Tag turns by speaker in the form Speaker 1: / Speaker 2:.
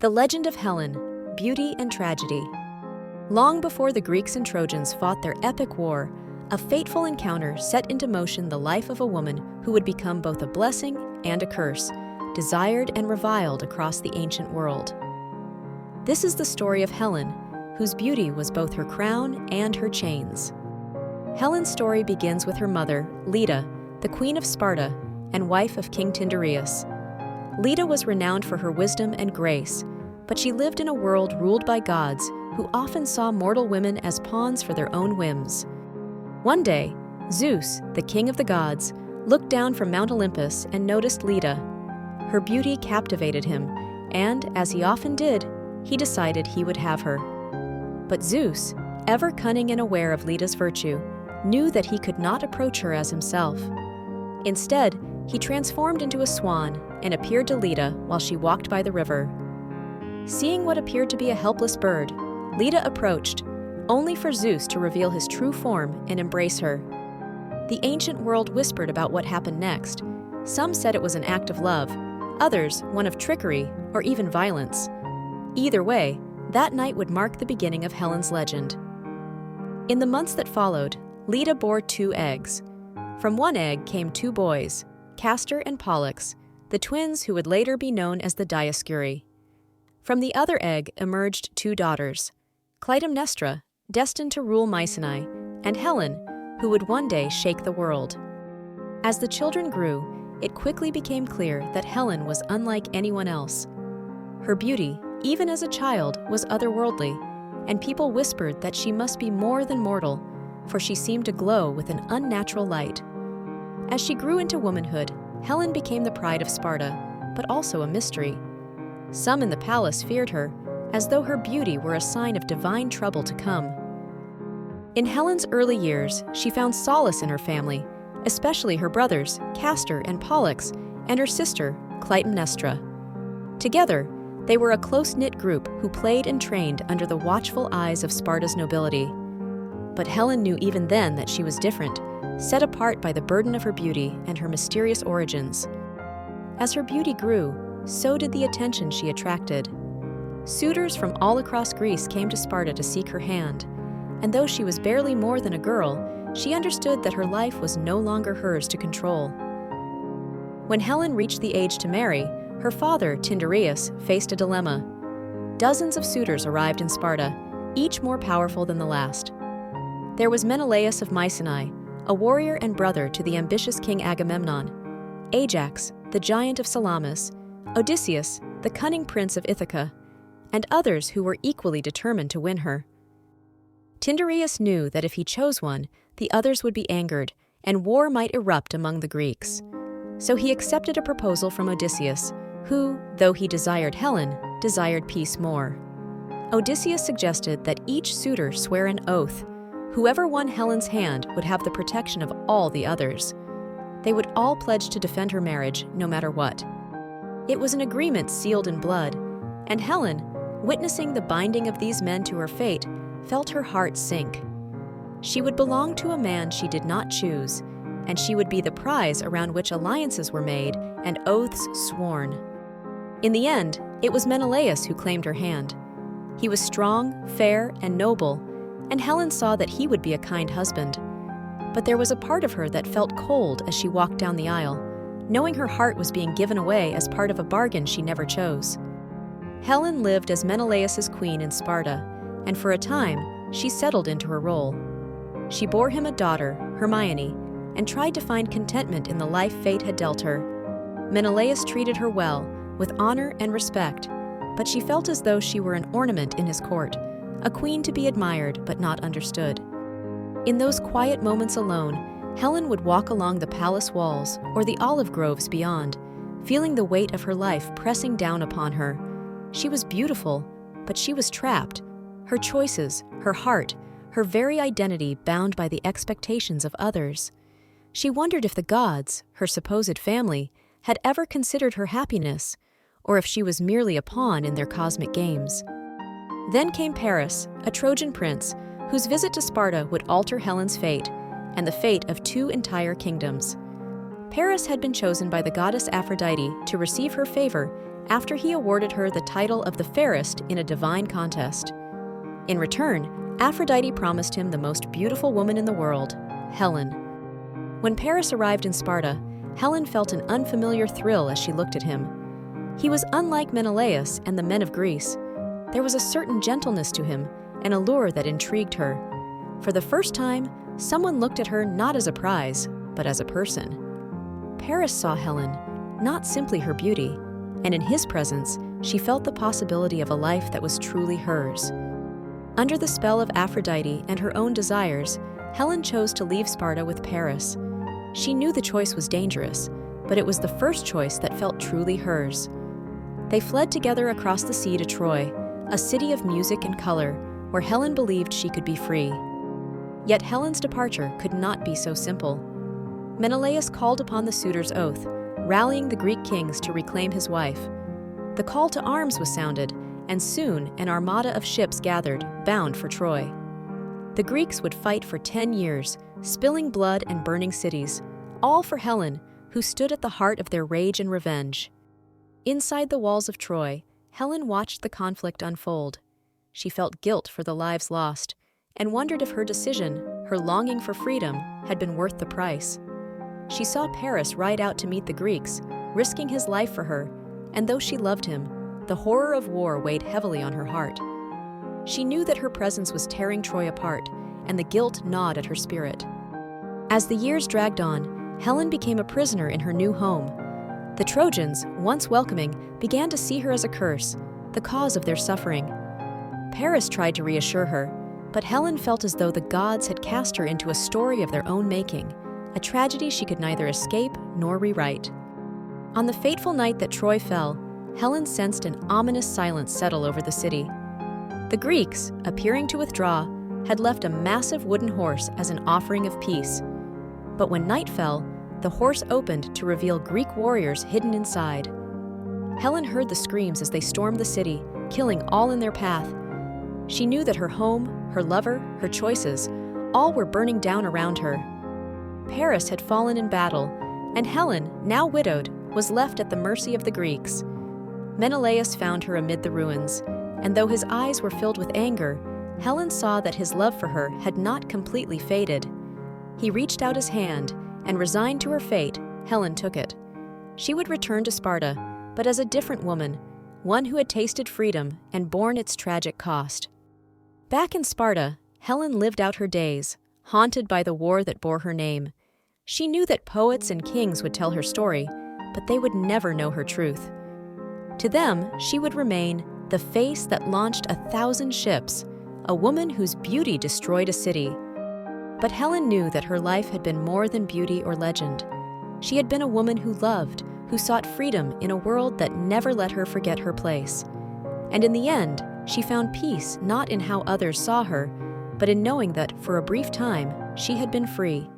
Speaker 1: The legend of Helen, beauty and tragedy. Long before the Greeks and Trojans fought their epic war, a fateful encounter set into motion the life of a woman who would become both a blessing and a curse, desired and reviled across the ancient world. This is the story of Helen, whose beauty was both her crown and her chains. Helen's story begins with her mother, Leda, the queen of Sparta and wife of King Tyndareus. Leda was renowned for her wisdom and grace, but she lived in a world ruled by gods who often saw mortal women as pawns for their own whims. One day, Zeus, the king of the gods, looked down from Mount Olympus and noticed Leda. Her beauty captivated him, and, as he often did, he decided he would have her. But Zeus, ever cunning and aware of Leda's virtue, knew that he could not approach her as himself. Instead, he transformed into a swan and appeared to Leda while she walked by the river. Seeing what appeared to be a helpless bird, Leda approached, only for Zeus to reveal his true form and embrace her. The ancient world whispered about what happened next. Some said it was an act of love, others one of trickery or even violence. Either way, that night would mark the beginning of Helen's legend. In the months that followed, Leda bore 2 eggs. From one egg came 2 boys, Castor and Pollux, the twins who would later be known as the Dioscuri. From the other egg emerged 2 daughters, Clytemnestra, destined to rule Mycenae, and Helen, who would one day shake the world. As the children grew, it quickly became clear that Helen was unlike anyone else. Her beauty, even as a child, was otherworldly, and people whispered that she must be more than mortal, for she seemed to glow with an unnatural light. As she grew into womanhood, Helen became the pride of Sparta, but also a mystery. Some in the palace feared her, as though her beauty were a sign of divine trouble to come. In Helen's early years, she found solace in her family, especially her brothers, Castor and Pollux, and her sister, Clytemnestra. Together, they were a close-knit group who played and trained under the watchful eyes of Sparta's nobility. But Helen knew even then that she was different, set apart by the burden of her beauty and her mysterious origins. As her beauty grew, so did the attention she attracted. Suitors from all across Greece came to Sparta to seek her hand, and though she was barely more than a girl, she understood that her life was no longer hers to control. When Helen reached the age to marry, her father, Tyndareus, faced a dilemma. Dozens of suitors arrived in Sparta, each more powerful than the last. There was Menelaus of Mycenae, a warrior and brother to the ambitious king Agamemnon, Ajax, the giant of Salamis, Odysseus, the cunning prince of Ithaca, and others who were equally determined to win her. Tyndareus knew that if he chose one, the others would be angered, and war might erupt among the Greeks. So he accepted a proposal from Odysseus, who, though he desired Helen, desired peace more. Odysseus suggested that each suitor swear an oath. Whoever won Helen's hand would have the protection of all the others. They would all pledge to defend her marriage, no matter what. It was an agreement sealed in blood, and Helen, witnessing the binding of these men to her fate, felt her heart sink. She would belong to a man she did not choose, and she would be the prize around which alliances were made and oaths sworn. In the end, it was Menelaus who claimed her hand. He was strong, fair, and noble, and Helen saw that he would be a kind husband. But there was a part of her that felt cold as she walked down the aisle, knowing her heart was being given away as part of a bargain she never chose. Helen lived as Menelaus's queen in Sparta, and for a time, she settled into her role. She bore him a daughter, Hermione, and tried to find contentment in the life fate had dealt her. Menelaus treated her well, with honor and respect, but she felt as though she were an ornament in his court, a queen to be admired but not understood. In those quiet moments alone, Helen would walk along the palace walls or the olive groves beyond, feeling the weight of her life pressing down upon her. She was beautiful, but she was trapped. Her choices, her heart, her very identity bound by the expectations of others. She wondered if the gods, her supposed family, had ever considered her happiness, or if she was merely a pawn in their cosmic games. Then came Paris, a Trojan prince, whose visit to Sparta would alter Helen's fate, and the fate of 2 entire kingdoms. Paris had been chosen by the goddess Aphrodite to receive her favor after he awarded her the title of the fairest in a divine contest. In return, Aphrodite promised him the most beautiful woman in the world, Helen. When Paris arrived in Sparta, Helen felt an unfamiliar thrill as she looked at him. He was unlike Menelaus and the men of Greece. There was a certain gentleness to him, an allure that intrigued her. For the first time, someone looked at her not as a prize, but as a person. Paris saw Helen, not simply her beauty, and in his presence, she felt the possibility of a life that was truly hers. Under the spell of Aphrodite and her own desires, Helen chose to leave Sparta with Paris. She knew the choice was dangerous, but it was the first choice that felt truly hers. They fled together across the sea to Troy, a city of music and color, where Helen believed she could be free. Yet Helen's departure could not be so simple. Menelaus called upon the suitor's oath, rallying the Greek kings to reclaim his wife. The call to arms was sounded, and soon an armada of ships gathered, bound for Troy. The Greeks would fight for 10 years, spilling blood and burning cities, all for Helen, who stood at the heart of their rage and revenge. Inside the walls of Troy, Helen watched the conflict unfold. She felt guilt for the lives lost, and wondered if her decision, her longing for freedom, had been worth the price. She saw Paris ride out to meet the Greeks, risking his life for her, and though she loved him, the horror of war weighed heavily on her heart. She knew that her presence was tearing Troy apart, and the guilt gnawed at her spirit. As the years dragged on, Helen became a prisoner in her new home. The Trojans, once welcoming, began to see her as a curse, the cause of their suffering. Paris tried to reassure her, but Helen felt as though the gods had cast her into a story of their own making, a tragedy she could neither escape nor rewrite. On the fateful night that Troy fell, Helen sensed an ominous silence settle over the city. The Greeks, appearing to withdraw, had left a massive wooden horse as an offering of peace. But when night fell, the horse opened to reveal Greek warriors hidden inside. Helen heard the screams as they stormed the city, killing all in their path. She knew that her home, her lover, her choices, all were burning down around her. Paris had fallen in battle, and Helen, now widowed, was left at the mercy of the Greeks. Menelaus found her amid the ruins, and though his eyes were filled with anger, Helen saw that his love for her had not completely faded. He reached out his hand, and resigned to her fate, Helen took it. She would return to Sparta, but as a different woman, one who had tasted freedom and borne its tragic cost. Back in Sparta, Helen lived out her days, haunted by the war that bore her name. She knew that poets and kings would tell her story, but they would never know her truth. To them, she would remain the face that launched 1,000 ships, a woman whose beauty destroyed a city. But Helen knew that her life had been more than beauty or legend. She had been a woman who loved, who sought freedom in a world that never let her forget her place. And in the end, she found peace not in how others saw her, but in knowing that, for a brief time, she had been free.